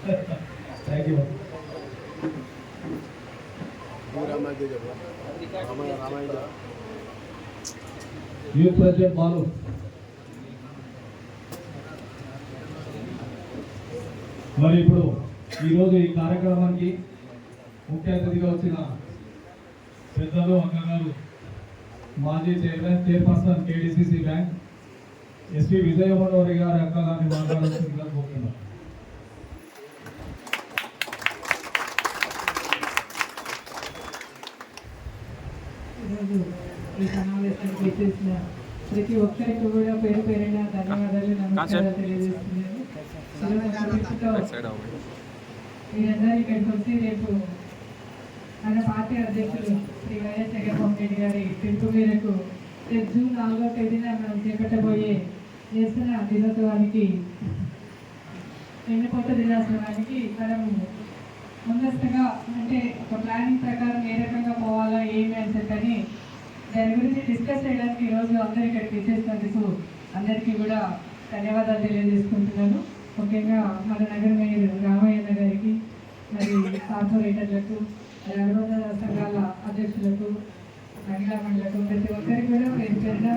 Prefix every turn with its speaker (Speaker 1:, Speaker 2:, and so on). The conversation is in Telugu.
Speaker 1: Thank you. Youth president Balu. మరి ఇప్పుడు ఈరోజు ఈ కార్యక్రమానికి ముఖ్య అతిథిగా వచ్చిన పెద్దలు అక్కగారు మాజీ చైర్పర్సన్ కేడిసిసి బ్యాంక్ ఎస్పీ విజయమనోహరి గారి అక్కగారిని మాట్లాడాల్సిందిగా కోరుతున్నాం.
Speaker 2: ఈరోజు ఈ సమావేశానికి వచ్చేసిన ప్రతి ఒక్కరికి కూడా పేరు పేరైన ధన్యవాదాలు, నమస్కారాలు తెలియజేస్తున్నాను. మీరందరూ ఇక్కడికి వచ్చి రేపు మన పార్టీ అధ్యక్షులు శ్రీ వైఎస్ జగన్మోహన్ రెడ్డి గారి పిలుపు మేరకు రేపు జూన్ 4వ తేదీన మనం చేపట్టబోయే చేస్తున్న దినోత్సవానికి ఎన్నిపోత దినోత్సవానికి మనము ముందస్తుగా అంటే ఒక ప్లానింగ్ ప్రకారం ఏ రకంగా పోవాలా ఏమి అని చెప్పని దాని గురించి డిస్కస్ చేయడానికి ఈరోజు అందరూ ఇక్కడికి విచ్చేసినందుకు అందరికీ కూడా ధన్యవాదాలు తెలియజేసుకుంటున్నాను. ముఖ్యంగా మన నగర మేయర్ రామయ్య గారికి, మరి కార్పొరేటర్లకు, అనుబంధ సంఘాల అధ్యక్షులకు, మహిళా మండలకు, ప్రతి ఒక్కరికి కూడా పేరు పేరున